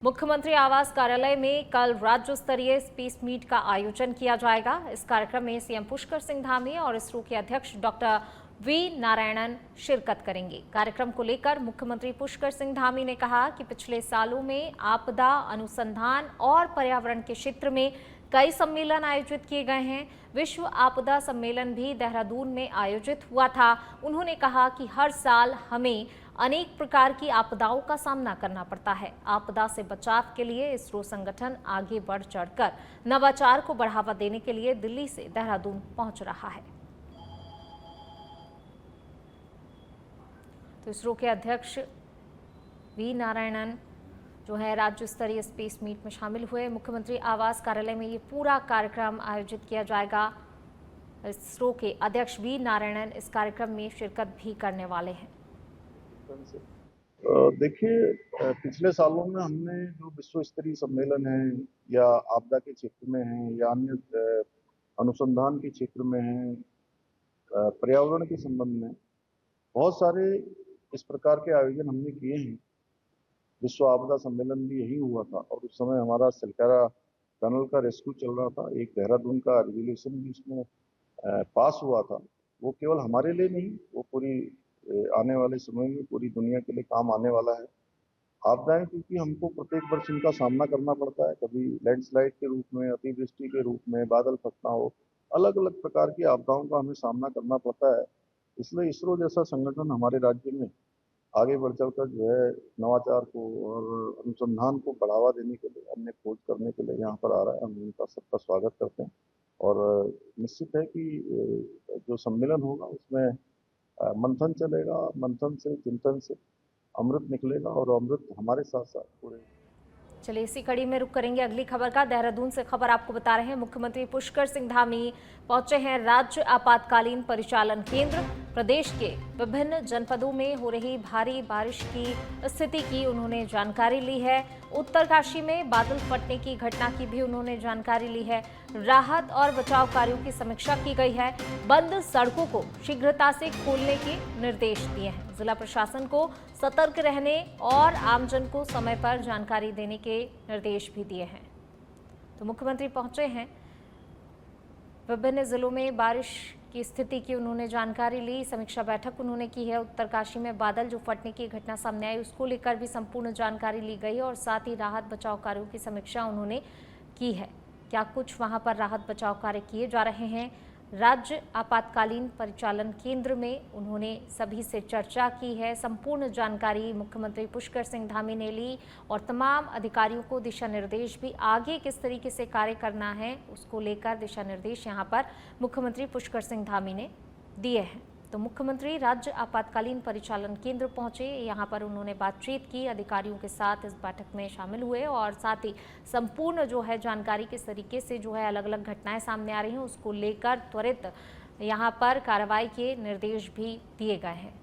मुख्यमंत्री आवास कार्यालय में कल राज्य स्तरीय स्पेस मीट का आयोजन किया जाएगा। इस कार्यक्रम में सीएम पुष्कर सिंह धामी और इसरो के अध्यक्ष डॉक्टर वी नारायणन शिरकत करेंगे। कार्यक्रम को लेकर मुख्यमंत्री पुष्कर सिंह धामी ने कहा कि पिछले सालों में आपदा अनुसंधान और पर्यावरण के क्षेत्र में कई सम्मेलन आयोजित किए गए हैं। विश्व आपदा सम्मेलन भी देहरादून में आयोजित हुआ था। उन्होंने कहा कि हर साल हमें अनेक प्रकार की आपदाओं का सामना करना पड़ता है। आपदा से बचाव के लिए इसरो संगठन आगे बढ़ चढ़कर नवाचार को बढ़ावा देने के लिए दिल्ली से देहरादून पहुंच रहा है। तो इसरो के अध्यक्ष वी नारायणन जो है राज्य स्तरीय स्पेस मीट में शामिल हुए। मुख्यमंत्री आवास कार्यालय में ये पूरा कार्यक्रम आयोजित किया जाएगा। इसरो के अध्यक्ष वी नारायणन इस कार्यक्रम में शिरकत भी करने वाले हैं। देखिए, पिछले सालों में हमने जो विश्व स्तरीय सम्मेलन है या आपदा के क्षेत्र में है या अन्य अनुसंधान के क्षेत्र में है, पर्यावरण के संबंध में बहुत सारे इस प्रकार के आयोजन हमने किए हैं। विश्व आपदा सम्मेलन भी यही हुआ था और उस समय हमारा सलकारा टनल का रेस्क्यू चल रहा था। एक देहरादून का रेगुलेशन भी उसमें पास हुआ था। वो केवल हमारे लिए नहीं, वो पूरी आने वाले समय में पूरी दुनिया के लिए काम आने वाला है। आपदाएं क्योंकि हमको प्रत्येक वर्ष इनका सामना करना पड़ता है, कभी लैंडस्लाइड के रूप में, अतिवृष्टि के रूप में, बादल फटना हो, अलग अलग प्रकार की आपदाओं का हमें सामना करना पड़ता है। इसलिए इसरो जैसा संगठन हमारे राज्य में आगे बढ़ चलकर जो है नवाचार को और अनुसंधान को बढ़ावा देने के लिए, अन्य खोज करने के लिए यहाँ पर आ रहा है। हम उनका सबका स्वागत करते हैं और निश्चित है कि जो सम्मेलन होगा उसमें मंथन चलेगा। मंथन से, चिंतन से अमृत निकलेगा और अमृत हमारे साथ साथ पूरे। चलिए इसी कड़ी में रुक करेंगे अगली खबर का। देहरादून से खबर आपको बता रहे हैं। मुख्यमंत्री पुष्कर सिंह धामी पहुंचे हैं राज्य आपातकालीन परिचालन केंद्र। प्रदेश के विभिन्न जनपदों में हो रही भारी बारिश की स्थिति की उन्होंने जानकारी ली है। उत्तरकाशी में बादल फटने की घटना की भी उन्होंने जानकारी ली है। राहत और बचाव कार्यों की समीक्षा की गई है। बंद सड़कों को शीघ्रता से खोलने के निर्देश दिए हैं। जिला प्रशासन को सतर्क रहने और आमजन को समय पर जानकारी देने के निर्देश भी दिए हैं। तो मुख्यमंत्री पहुंचे हैं। विभिन्न जिलों में बारिश की स्थिति की उन्होंने जानकारी ली। समीक्षा बैठक उन्होंने की है। उत्तरकाशी में बादल जो फटने की घटना सामने आई उसको लेकर भी संपूर्ण जानकारी ली गई और साथ ही राहत बचाव कार्यों की समीक्षा उन्होंने की है। क्या कुछ वहां पर राहत बचाव कार्य किए जा रहे हैं। राज्य आपातकालीन परिचालन केंद्र में उन्होंने सभी से चर्चा की है। संपूर्ण जानकारी मुख्यमंत्री पुष्कर सिंह धामी ने ली और तमाम अधिकारियों को दिशा निर्देश भी आगे किस तरीके से कार्य करना है उसको लेकर दिशा निर्देश यहां पर मुख्यमंत्री पुष्कर सिंह धामी ने दिए हैं। तो मुख्यमंत्री राज्य आपातकालीन परिचालन केंद्र पहुंचे। यहां पर उन्होंने बातचीत की, अधिकारियों के साथ इस बैठक में शामिल हुए और साथ ही संपूर्ण जो है जानकारी किस तरीके से जो है अलग अलग घटनाएं सामने आ रही हैं उसको लेकर त्वरित यहां पर कार्रवाई के निर्देश भी दिए गए हैं।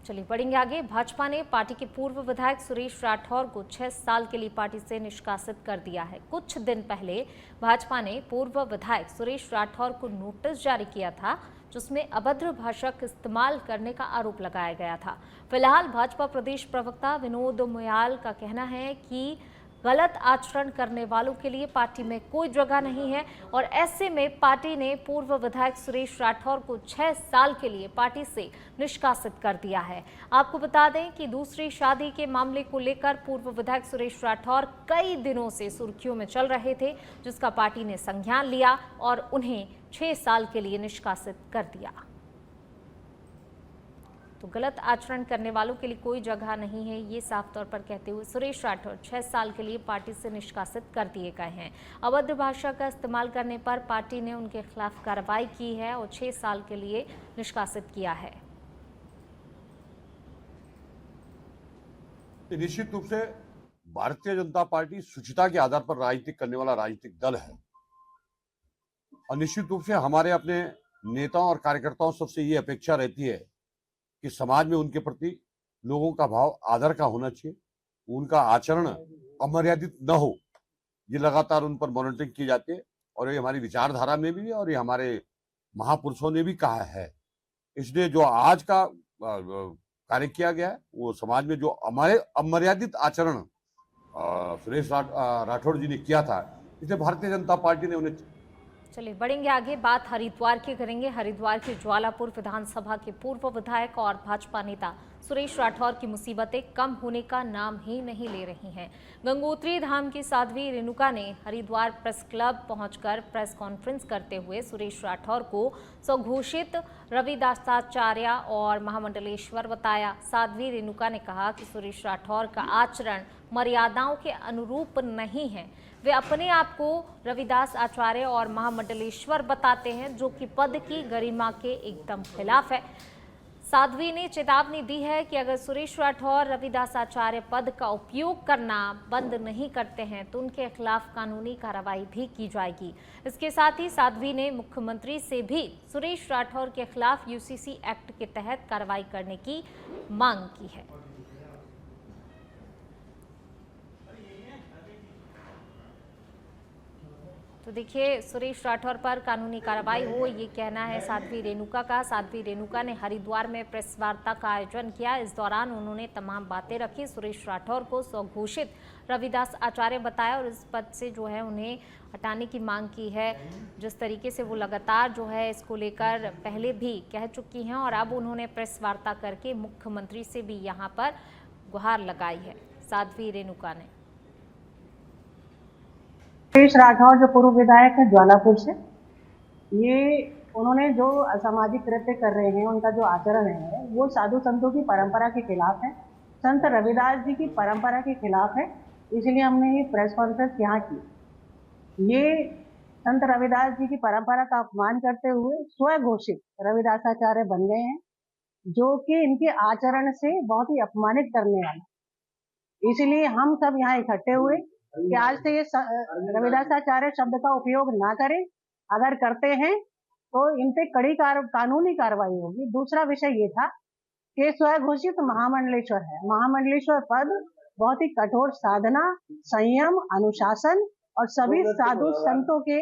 चलिए बढ़ेंगे आगे। भाजपा ने पार्टी के पूर्व विधायक सुरेश राठौर को 6 साल के लिए पार्टी से निष्कासित कर दिया है। कुछ दिन पहले भाजपा ने पूर्व विधायक सुरेश राठौर को नोटिस जारी किया था जिसमें अभद्र भाषा का इस्तेमाल करने का आरोप लगाया गया था। फिलहाल भाजपा प्रदेश प्रवक्ता विनोद मुयाल का कहना है कि गलत आचरण करने वालों के लिए पार्टी में कोई जगह नहीं है और ऐसे में पार्टी ने पूर्व विधायक सुरेश राठौर को 6 साल के लिए पार्टी से निष्कासित कर दिया है। आपको बता दें कि दूसरी शादी के मामले को लेकर पूर्व विधायक सुरेश राठौर कई दिनों से सुर्खियों में चल रहे थे, जिसका पार्टी ने संज्ञान लिया और उन्हें 6 साल के लिए निष्कासित कर दिया। तो गलत आचरण करने वालों के लिए कोई जगह नहीं है, ये साफ तौर पर कहते हुए सुरेश राठौर 6 साल के लिए पार्टी से निष्कासित कर दिए गए हैं। अभद्र भाषा का इस्तेमाल करने पर पार्टी ने उनके खिलाफ कार्रवाई की है और 6 साल के लिए निष्कासित किया है। निश्चित रूप से भारतीय जनता पार्टी शुचिता के आधार पर राजनीति करने वाला राजनीतिक दल है और निश्चित रूप से हमारे अपने नेताओं और कार्यकर्ताओं सबसे ये अपेक्षा रहती है कि समाज में उनके प्रति लोगों का भाव आदर का होना चाहिए, उनका आचरण अमर्यादित न हो। ये लगातार उन पर मॉनिटरिंग की जाती है और ये हमारी विचारधारा में भी है और ये हमारे महापुरुषों ने भी कहा है। इसलिए जो आज का कार्य किया गया है। वो समाज में जो हमारे अमर्यादित आचरण सुरेश राठौड़ जी ने किया था, इसलिए भारतीय जनता पार्टी ने उन्हें। चलिए बढ़ेंगे आगे, बात हरिद्वार की करेंगे। हरिद्वार के ज्वालापुर विधानसभा के पूर्व विधायक और भाजपा नेता सुरेश राठौर की मुसीबतें कम होने का नाम ही नहीं ले रही हैं। गंगोत्री धाम की साध्वी रेणुका ने हरिद्वार प्रेस क्लब पहुंचकर प्रेस कॉन्फ्रेंस करते हुए सुरेश राठौर को स्वघोषित रविदासाचार्य और महामंडलेश्वर बताया। साध्वी रेणुका ने कहा कि सुरेश राठौर का आचरण मर्यादाओं के अनुरूप नहीं है। वे अपने आप को रविदास आचार्य और महामंडलेश्वर बताते हैं, जो कि पद की गरिमा के एकदम खिलाफ है। साध्वी ने चेतावनी दी है कि अगर सुरेश राठौर रविदास आचार्य पद का उपयोग करना बंद नहीं करते हैं तो उनके खिलाफ कानूनी कार्रवाई भी की जाएगी। इसके साथ ही साध्वी ने मुख्यमंत्री से भी सुरेश राठौर के खिलाफ यूसीसी एक्ट के तहत कार्रवाई करने की मांग की है। तो देखिए, सुरेश राठौर पर कानूनी कार्रवाई हो, ये कहना है साध्वी रेणुका का। साध्वी रेणुका ने हरिद्वार में प्रेस वार्ता का आयोजन किया। इस दौरान उन्होंने तमाम बातें रखी। सुरेश राठौर को स्वघोषित रविदास आचार्य बताया और इस पद से जो है उन्हें हटाने की मांग की है। जिस तरीके से वो लगातार जो है इसको लेकर पहले भी कह चुकी हैं और अब उन्होंने प्रेस वार्ता करके मुख्यमंत्री से भी यहाँ पर गुहार लगाई है साध्वी रेणुका ने। सुरेश राठौर जो पूर्व विधायक है ज्वालापुर से, ये उन्होंने जो असामाजिक कृत्य कर रहे हैं, उनका जो आचरण है वो साधु संतों की परंपरा के खिलाफ है, संत रविदास जी की परंपरा के खिलाफ है। इसलिए हमने ये प्रेस कॉन्फ्रेंस यहाँ की। ये संत रविदास जी की परंपरा का अपमान करते हुए स्वघोषित रविदासाचार्य बन गए हैं, जो कि इनके आचरण से बहुत ही अपमानित करने वाले। इसलिए हम सब यहाँ इकट्ठे हुए कि आज से ये रविदासाचार्य शब्द का उपयोग ना करें। अगर करते हैं तो इन पे कड़ी कानूनी कार्रवाई होगी। दूसरा विषय ये था कि स्वघोषित महामंडलेश्वर है। महामंडलेश्वर पद बहुत ही कठोर साधना, संयम, अनुशासन और सभी साधु संतों के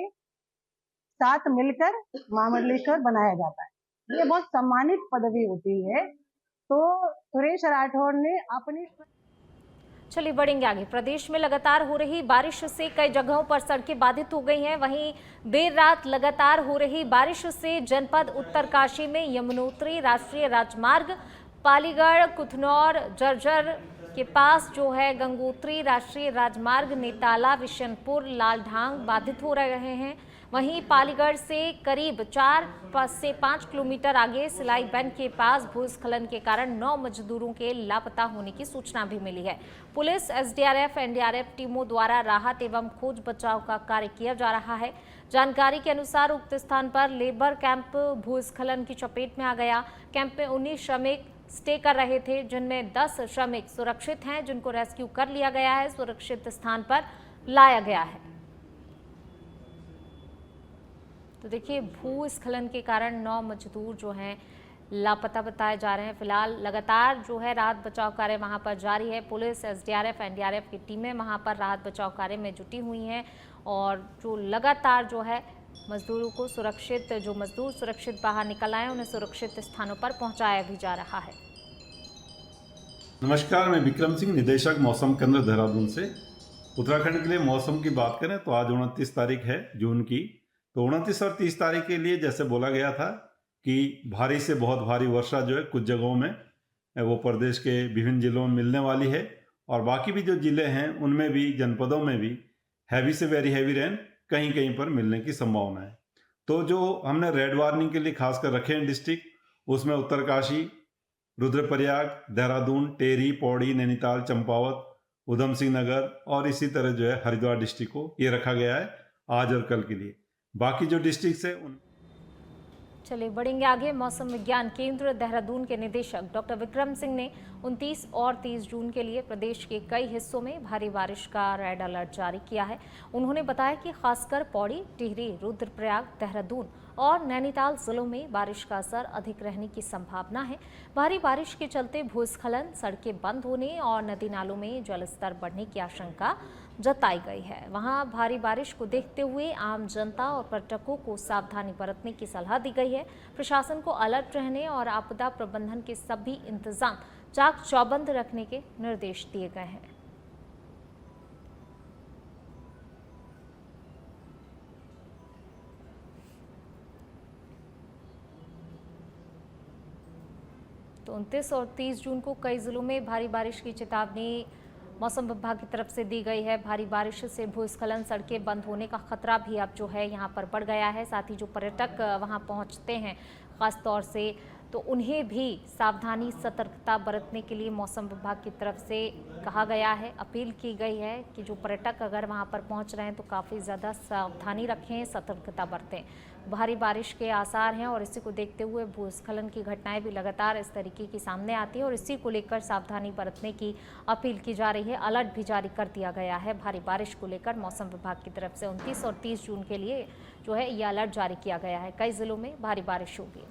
साथ मिलकर महामंडलेश्वर बनाया जाता है। ये बहुत सम्मानित पदवी होती है। तो सुरेश राठौर ने अपनी। चलिए बढ़ेंगे आगे। प्रदेश में लगातार हो रही बारिश से कई जगहों पर सड़कें बाधित हो गई हैं। वहीं देर रात लगातार हो रही बारिश से जनपद उत्तरकाशी में यमुनोत्री राष्ट्रीय राजमार्ग पालीगढ़ कुथनौर जर्जर के पास जो है गंगोत्री राष्ट्रीय राजमार्ग नेताला विशनपुर लालढांग बाधित हो रहे हैं। वहीं पालीगढ़ से करीब 4 से 5 किलोमीटर आगे सिलाई बैंड के पास भूस्खलन के कारण 9 मजदूरों के लापता होने की सूचना भी मिली है। पुलिस, एसडीआरएफ, एनडीआरएफ टीमों द्वारा राहत एवं खोज बचाव का कार्य किया जा रहा है। जानकारी के अनुसार उक्त स्थान पर लेबर कैंप भूस्खलन की चपेट में आ गया। कैंप में 19 श्रमिक स्टे कर रहे थे, जिनमें 10 श्रमिक सुरक्षित हैं, जिनको रेस्क्यू कर लिया गया है, सुरक्षित स्थान पर लाया गया है। तो देखिए, भूस्खलन के कारण 9 मजदूर जो हैं लापता बताए जा रहे हैं। फिलहाल लगातार जो है राहत बचाव कार्य वहां पर जारी है। पुलिस, एसडीआरएफ, एनडीआरएफ की टीमें वहां पर राहत बचाव कार्य में जुटी हुई हैं और जो लगातार जो है मजदूरों को सुरक्षित, जो मजदूर सुरक्षित बाहर निकल आए उन्हें सुरक्षित स्थानों पर पहुंचाया भी जा रहा है। नमस्कार, मैं विक्रम सिंह, निदेशक मौसम केंद्र देहरादून से। उत्तराखंड के लिए मौसम की बात करें तो आज 29 तारीख है जून की। तो 29 और 30 तारीख के लिए जैसे बोला गया था कि भारी से बहुत भारी वर्षा जो है कुछ जगहों में वो प्रदेश के विभिन्न जिलों में मिलने वाली है और बाकी भी जो जिले हैं उनमें भी, जनपदों में भी हैवी से वेरी हैवी रेन कहीं कहीं पर मिलने की संभावना है। तो जो हमने रेड वार्निंग के लिए खासकर रखे हैं डिस्ट्रिक्ट, उसमें उत्तरकाशी, रुद्रप्रयाग, देहरादून, टेहरी, पौड़ी, नैनीताल, चंपावत, उधम सिंह नगर और इसी तरह जो है हरिद्वार डिस्ट्रिक्ट को ये रखा गया है आज और कल के लिए। बाकी जो डिस्ट्रिक्ट है उन। चलिए बढ़ेंगे आगे। मौसम विज्ञान केंद्र देहरादून के निदेशक डॉक्टर विक्रम सिंह ने 29 और 30 जून के लिए प्रदेश के कई हिस्सों में भारी बारिश का रेड अलर्ट जारी किया है। उन्होंने बताया कि खासकर पौड़ी, टिहरी, रुद्रप्रयाग, देहरादून और नैनीताल जिलों में बारिश का असर अधिक रहने की संभावना है। भारी बारिश के चलते भूस्खलन, सड़कें बंद होने और नदी नालों में जलस्तर बढ़ने की आशंका जताई गई है। वहां भारी बारिश को देखते हुए आम जनता और पर्यटकों को सावधानी बरतने की सलाह दी गई है। प्रशासन को अलर्ट रहने और आपदा प्रबंधन के सभी इंतजाम चाक चौबंद रखने के निर्देश दिए गए हैं। तो 29 और 30 जून को कई जिलों में भारी बारिश की चेतावनी मौसम विभाग की तरफ से दी गई है। भारी बारिश से भूस्खलन, सड़कें बंद होने का खतरा भी अब जो है यहाँ पर बढ़ गया है। साथ ही जो पर्यटक वहाँ पहुँचते हैं खास तौर से, तो उन्हें भी सावधानी, सतर्कता बरतने के लिए मौसम विभाग की तरफ से कहा गया है, अपील की गई है कि जो पर्यटक अगर वहां पर पहुंच रहे हैं तो काफ़ी ज़्यादा सावधानी रखें, सतर्कता बरतें। भारी बारिश के आसार हैं और इसी को देखते हुए भूस्खलन की घटनाएं भी लगातार इस तरीके की सामने आती है और इसी को लेकर सावधानी बरतने की अपील की जा रही है। अलर्ट भी जारी कर दिया गया है भारी बारिश को लेकर मौसम विभाग की तरफ से। 29 और 30 जून के लिए जो है ये अलर्ट जारी किया गया है। कई जिलों में भारी बारिश होगी।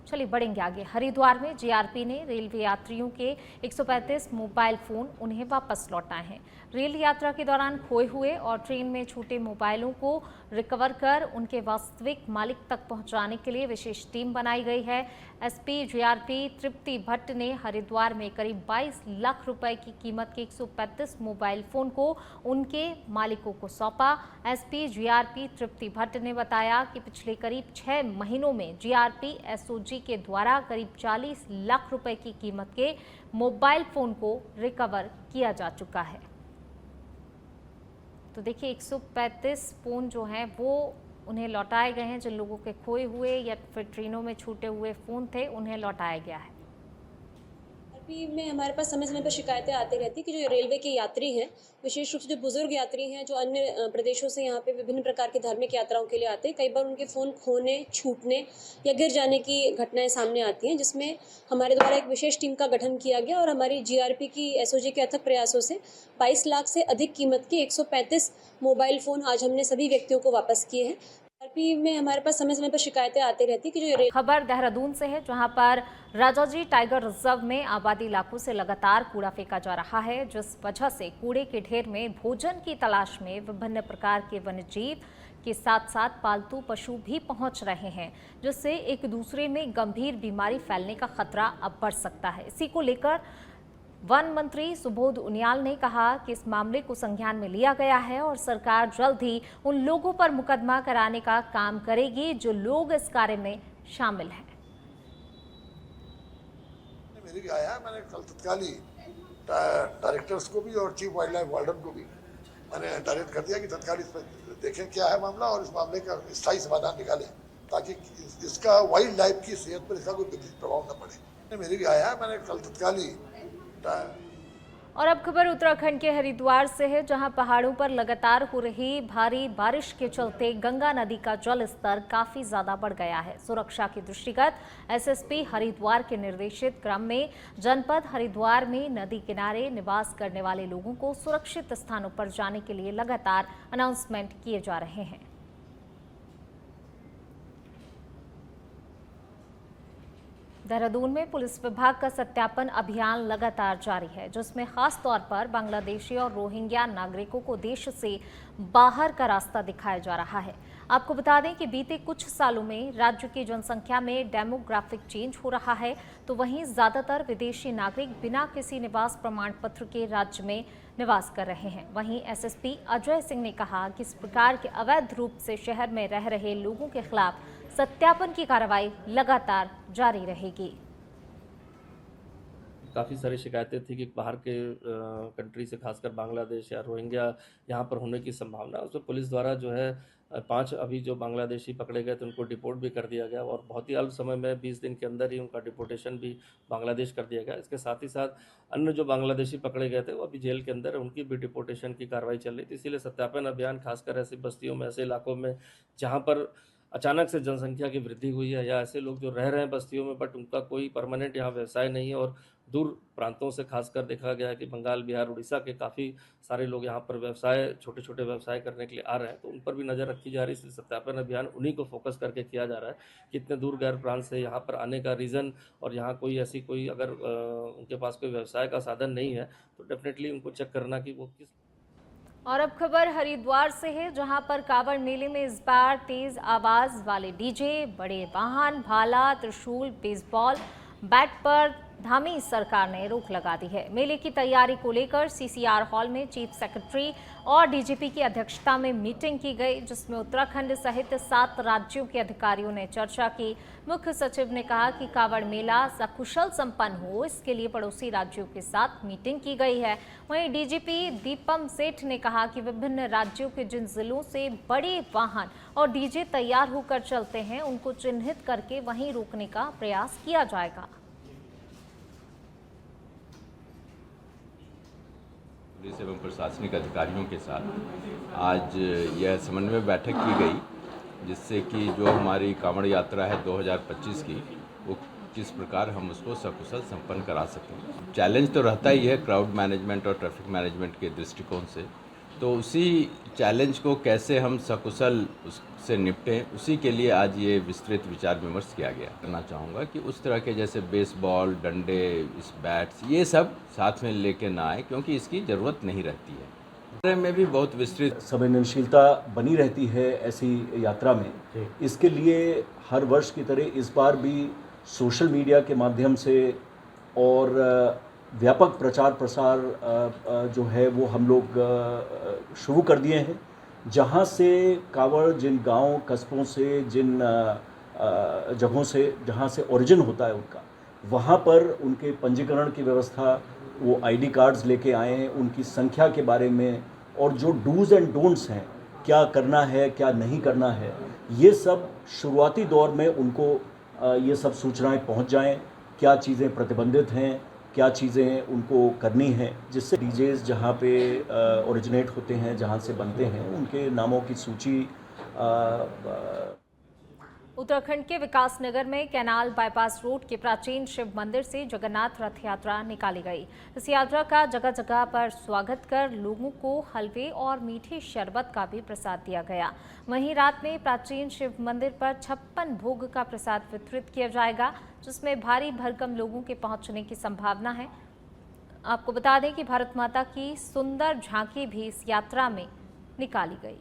चलिए बढ़ेंगे आगे। हरिद्वार में जीआरपी ने रेलवे यात्रियों के 135 मोबाइल फोन उन्हें वापस लौटाए हैं। रेल यात्रा के दौरान खोए हुए और ट्रेन में छूटे मोबाइलों को रिकवर कर उनके वास्तविक मालिक तक पहुंचाने के लिए विशेष टीम बनाई गई है। एसपी जीआरपी तृप्ति भट्ट ने हरिद्वार में करीब 22 लाख रुपए की कीमत के 135 मोबाइल फोन को उनके मालिकों को सौंपा। एसपी जीआरपी तृप्ति भट्ट ने बताया कि पिछले करीब 6 महीनों में जीआरपी एसओजी के द्वारा करीब 40 लाख रुपए की कीमत के मोबाइल फोन को रिकवर किया जा चुका है। तो देखिए 135 फोन जो हैं वो उन्हें लौटाए गए हैं। जिन लोगों के खोए हुए या फिर ट्रेनों में छूटे हुए फ़ोन थे उन्हें लौटाया गया है। अभी में हमारे पास समय समय पर शिकायतें आती रहती है कि जो रेलवे के यात्री हैं, विशेष रूप से जो बुजुर्ग यात्री हैं, जो अन्य प्रदेशों से यहाँ पे विभिन्न प्रकार की धार्मिक यात्राओं के लिए आते हैं, कई बार उनके फ़ोन खोने, छूटने या गिर जाने की घटनाएं सामने आती हैं, जिसमें हमारे द्वारा एक विशेष टीम का गठन किया गया और हमारी जीआरपी की एसओजी के अथक प्रयासों से 22 लाख से अधिक कीमत के 135 मोबाइल फ़ोन आज हमने सभी व्यक्तियों को वापस किए हैं। जीआरपी में हमारे पास समय समय पर शिकायतें आती रहती है कि जो खबर देहरादून से है, जहां पर राजाजी टाइगर रिजर्व में आबादी इलाकों से लगातार कूड़ा फेंका जा रहा है, जिस वजह से कूड़े के ढेर में भोजन की तलाश में विभिन्न प्रकार के वन्यजीव के साथ साथ पालतू पशु भी पहुंच रहे हैं, जिससे एक दूसरे में गंभीर बीमारी फैलने का खतरा अब बढ़ सकता है। इसी को लेकर वन मंत्री सुबोध उनियाल ने कहा कि इस मामले को संज्ञान में लिया गया है और सरकार जल्द ही उन लोगों पर मुकदमा कराने का काम करेगी जो लोग इस कार्य में शामिल हैं। मेरी भी आया, मैंने कल तत्काली डायरेक्टर्स को भी और चीफ वाइल्ड लाइफ वार्डन को भी मैंने डायरेक्ट कर दिया कि तत्काल इस पर देखें क्या है मामला और इस मामले का स्थायी समाधान निकालें, ताकि इसका वाइल्ड लाइफ की सेहत पर इसका कोई विपरीत प्रभाव न पड़े। मेरी भी आया, मैंने कल तत्काली। और अब खबर उत्तराखंड के हरिद्वार से है, जहां पहाड़ों पर लगातार हो रही भारी बारिश के चलते गंगा नदी का जल स्तर काफी ज्यादा बढ़ गया है। सुरक्षा के दृष्टिगत एसएसपी हरिद्वार के निर्देशित क्रम में जनपद हरिद्वार में नदी किनारे निवास करने वाले लोगों को सुरक्षित स्थानों पर जाने के लिए लगातार अनाउंसमेंट किए जा रहे हैं। देहरादून में पुलिस विभाग का सत्यापन अभियान लगातार जारी है, जिसमें खास तौर पर बांग्लादेशी और रोहिंग्या नागरिकों को देश से बाहर का रास्ता दिखाया जा रहा है। आपको बता दें कि बीते कुछ सालों में राज्य की जनसंख्या में डेमोग्राफिक चेंज हो रहा है, तो वहीं ज्यादातर विदेशी नागरिक बिना किसी निवास प्रमाण पत्र के राज्य में निवास कर रहे हैं। वहीं एसएसपी अजय सिंह ने कहा कि इस प्रकार के अवैध रूप से शहर में रह रहे लोगों के खिलाफ सत्यापन की कार्रवाई लगातार जारी रहेगी। काफ़ी सारी शिकायतें थी कि बाहर के कंट्री से, खासकर बांग्लादेश या रोहिंग्या यहाँ पर होने की संभावना, उसमें पुलिस द्वारा जो है 5 अभी जो बांग्लादेशी पकड़े गए थे उनको डिपोर्ट भी कर दिया गया और बहुत ही अल्प समय में 20 दिन के अंदर ही उनका डिपोर्टेशन भी बांग्लादेश कर दिया गया। इसके साथ ही साथ अन्य जो बांग्लादेशी पकड़े गए थे वो अभी जेल के अंदर, उनकी भी डिपोर्टेशन की कार्रवाई चल रही थी। इसीलिए सत्यापन अभियान खासकर ऐसी बस्तियों में, ऐसे इलाकों में जहाँ पर अचानक से जनसंख्या की वृद्धि हुई है या ऐसे लोग जो रह रहे हैं बस्तियों में बट उनका कोई परमानेंट यहाँ व्यवसाय नहीं है और दूर प्रांतों से खासकर देखा गया है कि बंगाल, बिहार, उड़ीसा के काफ़ी सारे लोग यहाँ पर व्यवसाय, छोटे छोटे व्यवसाय करने के लिए आ रहे हैं, तो उन पर भी नज़र रखी जा रही है। इसलिए सत्यापन अभियान उन्हीं को फोकस करके किया जा रहा है कि इतने दूर गैर प्रांत से यहाँ पर आने का रीज़न और यहाँ कोई ऐसी कोई अगर उनके पास कोई व्यवसाय का साधन नहीं है तो डेफिनेटली उनको चेक करना कि वो किस। और अब खबर हरिद्वार से है, जहां पर कांवड़ मेले में इस बार तेज आवाज वाले डीजे, बड़े वाहन, भाला, त्रिशूल, बेसबॉल बैट पर धामी सरकार ने रोक लगा दी है। मेले की तैयारी को लेकर सीसीआर हॉल में चीफ सेक्रेटरी और डीजीपी की अध्यक्षता में मीटिंग की गई, जिसमें उत्तराखंड सहित 7 राज्यों के अधिकारियों ने चर्चा की। मुख्य सचिव ने कहा कि कांवड़ मेला सकुशल संपन्न हो, इसके लिए पड़ोसी राज्यों के साथ मीटिंग की गई है। वहीं डीजीपी दीपम सेठ ने कहा कि विभिन्न राज्यों के जिन जिलों से बड़े वाहन और डीजे तैयार होकर चलते हैं, उनको चिन्हित करके वहीं रोकने का प्रयास किया जाएगा। पुलिस एवं प्रशासनिक अधिकारियों के साथ आज यह समन्वय बैठक की गई, जिससे कि जो हमारी कांवड़ यात्रा है 2025 की, वो किस प्रकार हम उसको सकुशल संपन्न करा सकें। चैलेंज तो रहता ही है क्राउड मैनेजमेंट और ट्रैफिक मैनेजमेंट के दृष्टिकोण से, तो उसी चैलेंज को कैसे हम सकुशल उससे निपटें, उसी के लिए आज ये विस्तृत विचार विमर्श किया गया। करना चाहूँगा कि उस तरह के जैसे बेसबॉल, डंडे, इस बैट्स, ये सब साथ में लेके ना आए, क्योंकि इसकी ज़रूरत नहीं रहती है। में भी बहुत विस्तृत संवेदनशीलता बनी रहती है ऐसी यात्रा में। इसके लिए हर वर्ष की तरह इस बार भी सोशल मीडिया के माध्यम से और व्यापक प्रचार प्रसार जो है वो हम लोग शुरू कर दिए हैं, जहाँ से कांवड़ जिन गांव कस्बों से, जिन जगहों से जहाँ से ओरिजिन होता है उनका, वहाँ पर उनके पंजीकरण की व्यवस्था, वो आईडी कार्ड्स लेके आए हैं, उनकी संख्या के बारे में और जो डूज़ एंड डोंट्स हैं, क्या करना है क्या नहीं करना है, ये सब शुरुआती दौर में उनको ये सब सूचनाएं पहुंच जाएं, क्या चीज़ें प्रतिबंधित हैं, क्या चीज़ें उनको करनी हैं, जिससे डीजेस जहाँ पे ओरिजिनेट होते हैं, जहाँ से बनते हैं, उनके नामों की सूची। उत्तराखंड के विकासनगर में कैनाल बाईपास रोड के प्राचीन शिव मंदिर से जगन्नाथ रथ यात्रा निकाली गई। इस यात्रा का जगह जगह पर स्वागत कर लोगों को हलवे और मीठे शरबत का भी प्रसाद दिया गया। वहीं रात में प्राचीन शिव मंदिर पर 56 भोग का प्रसाद वितरित किया जाएगा, जिसमें भारी भरकम लोगों के पहुंचने की संभावना है। आपको बता दें कि भारत माता की सुंदर झांकी भी इस यात्रा में निकाली गई।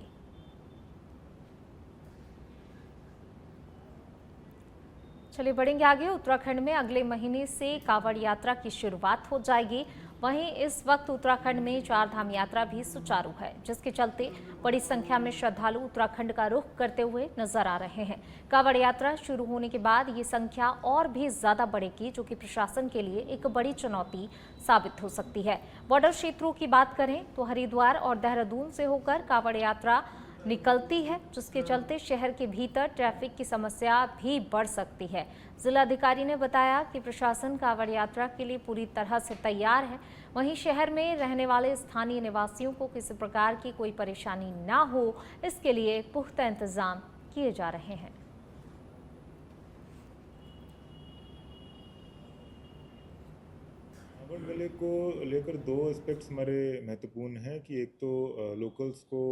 चलिए बढ़ेंगे आगे। उत्तराखंड में अगले महीने से कांवड़ यात्रा की शुरुआत हो जाएगी। वहीं इस वक्त उत्तराखंड में 4 धाम यात्रा भी सुचारू है, जिसके चलते बड़ी संख्या में श्रद्धालु उत्तराखंड का रुख करते हुए नजर आ रहे हैं। कांवड़ यात्रा शुरू होने के बाद ये संख्या और भी ज्यादा बढ़ेगी, जो कि प्रशासन के लिए एक बड़ी चुनौती साबित हो सकती है। बॉर्डर क्षेत्रों की बात करें तो हरिद्वार और देहरादून से होकर कांवड़ यात्रा निकलती है, जिसके चलते शहर के भीतर ट्रैफिक की समस्या भी बढ़ सकती है। जिलाधिकारी ने बताया कि प्रशासन कांवड़ यात्रा के लिए पूरी तरह से तैयार है। वहीं शहर में रहने वाले स्थानीय निवासियों को किसी प्रकार की कोई परेशानी ना हो, इसके लिए पुख्ता इंतजाम किए जा रहे हैं। कांवड़ मेले को लेकर 2 एस्पेक्ट्स हमारे महत्वपूर्ण हैं कि एक तो लोकल्स को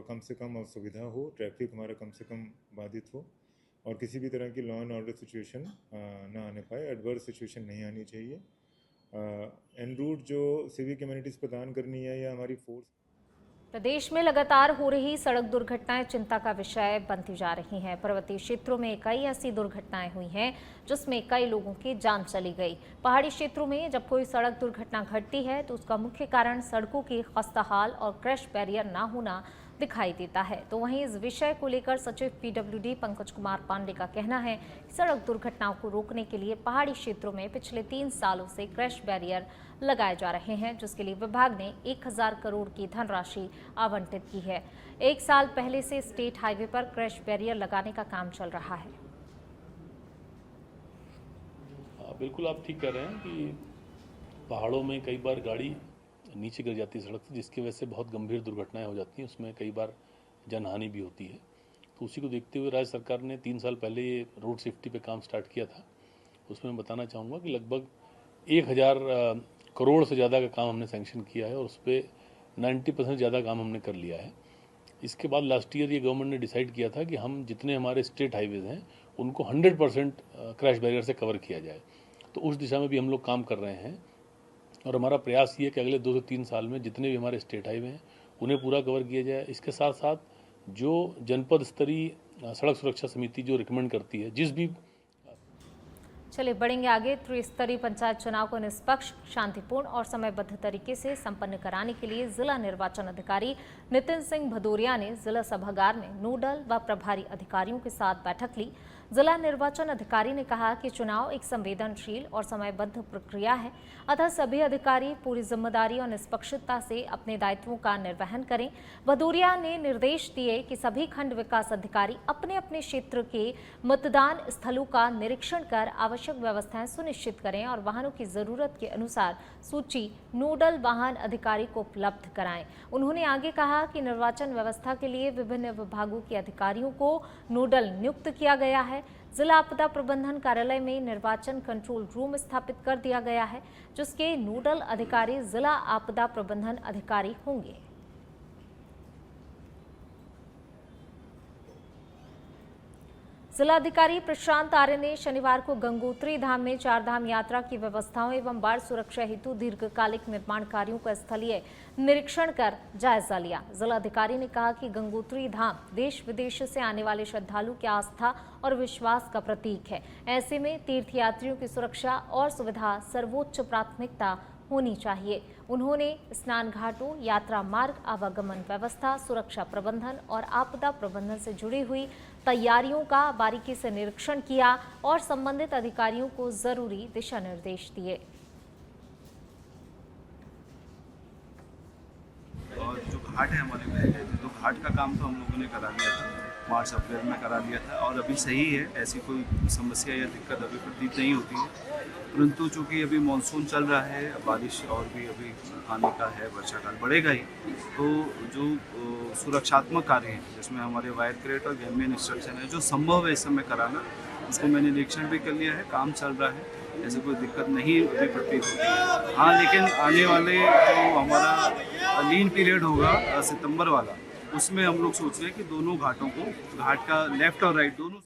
कम से कम असुविधा हो, ट्रैफिक हमारा कम से कम बाधित हो और किसी भी तरह की लॉ एंड ऑर्डर सिचुएशन ना आने पाए, एडवर्स सिचुएशन नहीं आनी चाहिए। एन रूट जो सिविक कम्युनिटीज़ प्रदान करनी है या हमारी फोर्स। प्रदेश में लगातार हो रही सड़क दुर्घटनाएं चिंता का विषय बनती जा रही हैं। पर्वतीय क्षेत्रों में कई ऐसी दुर्घटनाएं हुई हैं जिसमें कई लोगों की जान चली गई। पहाड़ी क्षेत्रों में जब कोई सड़क दुर्घटना घटती है तो उसका मुख्य कारण सड़कों की खस्ताहाल और क्रैश बैरियर ना होना दिखाई देता है। तो वहीं इस विषय को लेकर सचिव पीडब्ल्यूडी पंकज कुमार पांडे का कहना है कि सड़क दुर्घटनाओं को रोकने के लिए पहाड़ी क्षेत्रों में पिछले 3 सालों से क्रैश बैरियर लगाए जा रहे हैं, जिसके लिए विभाग ने 1000 करोड़ की धनराशि आवंटित की है। 1 साल पहले से स्टेट हाईवे पर क्रैश बैरियर लगाने का काम चल रहा है। बिल्कुल आप ठीक कह रहे हैं कि पहाड़ों में कई बार गाड़ी नीचे गिर जाती है सड़क से, जिसकी वजह से बहुत गंभीर दुर्घटनाएं हो जाती हैं। उसमें कई बार जनहानि भी होती है। तो उसी को देखते हुए राज्य सरकार ने 3 साल पहले ये रोड सेफ्टी पे काम स्टार्ट किया था। उसमें मैं बताना चाहूँगा कि लगभग 1000 करोड़ से ज़्यादा का काम हमने सैंक्शन किया है और उस पर 90% ज़्यादा काम हमने कर लिया है। इसके बाद लास्ट ईयर ये गवर्नमेंट ने डिसाइड किया था कि हम जितने हमारे स्टेट हाईवेज हैं उनको 100% क्रैश बैरियर से कवर किया जाए। तो उस दिशा में भी हम लोग काम कर रहे हैं और हमारा प्रयास ये है कि अगले 2 से 3 साल में जितने भी हमारे स्टेट हाईवे हैं उन्हें पूरा कवर किया जाए। इसके साथ साथ जो जनपद स्तरीय सड़क सुरक्षा समिति जो रिकमेंड करती है, जिस भी चलिए बढ़ेंगे आगे। त्रिस्तरीय पंचायत चुनाव को निष्पक्ष, शांतिपूर्ण और समयबद्ध तरीके से संपन्न कराने के लिए जिला निर्वाचन अधिकारी नितिन सिंह भदौरिया ने जिला सभागार में नोडल व प्रभारी अधिकारियों के साथ बैठक ली। जिला निर्वाचन अधिकारी ने कहा कि चुनाव एक संवेदनशील और समयबद्ध प्रक्रिया है, अतः सभी अधिकारी पूरी जिम्मेदारी और निष्पक्षता से अपने दायित्वों का निर्वहन करें। भदौरिया ने निर्देश दिए कि सभी खंड विकास अधिकारी अपने अपने क्षेत्र के मतदान स्थलों का निरीक्षण कर आवश्यक व्यवस्थाएं सुनिश्चित करें और वाहनों की जरूरत के अनुसार सूची नोडल वाहन अधिकारी को उपलब्ध कराएं। उन्होंने आगे कहा कि निर्वाचन व्यवस्था के लिए विभिन्न विभागों के अधिकारियों को नोडल नियुक्त किया गया है। जिला आपदा प्रबंधन कार्यालय में निर्वाचन कंट्रोल रूम स्थापित कर दिया गया है, जिसके नोडल अधिकारी जिला आपदा प्रबंधन अधिकारी होंगे। जिलाधिकारी प्रशांत आर्य ने शनिवार को गंगोत्री धाम में चार धाम यात्रा की व्यवस्थाओं एवं बाढ़ सुरक्षा हेतु दीर्घकालिक निर्माण कार्यों का स्थलीय निरीक्षण कर जायजा लिया। जिलाधिकारी ने कहा कि गंगोत्री धाम देश विदेश से आने वाले श्रद्धालु की आस्था और विश्वास का प्रतीक है। ऐसे में तीर्थयात्रियों की सुरक्षा और सुविधा सर्वोच्च प्राथमिकता होनी चाहिए। उन्होंने स्नान घाटों, यात्रा मार्ग, आवागमन व्यवस्था, सुरक्षा प्रबंधन और आपदा प्रबंधन से जुड़ी हुई तैयारियों का बारीकी से निरीक्षण किया और संबंधित अधिकारियों को जरूरी दिशा निर्देश दिए। और जो घाट है हमारे पहले, तो घाट का काम तो हम लोगों ने करा लिया था, मार्च अप्रैल में करा लिया था और अभी सही है, ऐसी कोई समस्या या दिक्कत अभी प्रतीत नहीं होती है। परंतु चूँकि अभी मानसून चल रहा है, बारिश और भी अभी आने का है, वर्षा काल बढ़ेगा ही, तो जो सुरक्षात्मक कार्य हैं जिसमें हमारे वायर क्रेट और गैमियन इंस्ट्रक्शन है, जो संभव है इस समय कराना, उसको मैंने निरीक्षण भी कर लिया है, काम चल रहा है, ऐसे कोई दिक्कत नहीं अभी प्रतीत होती है। हाँ, लेकिन आने वाले जो हमारा लीन पीरियड होगा सितंबर वाला, उसमें हम लोग सोच रहे हैं कि दोनों घाटों को, घाट का लेफ्ट और राइट दोनों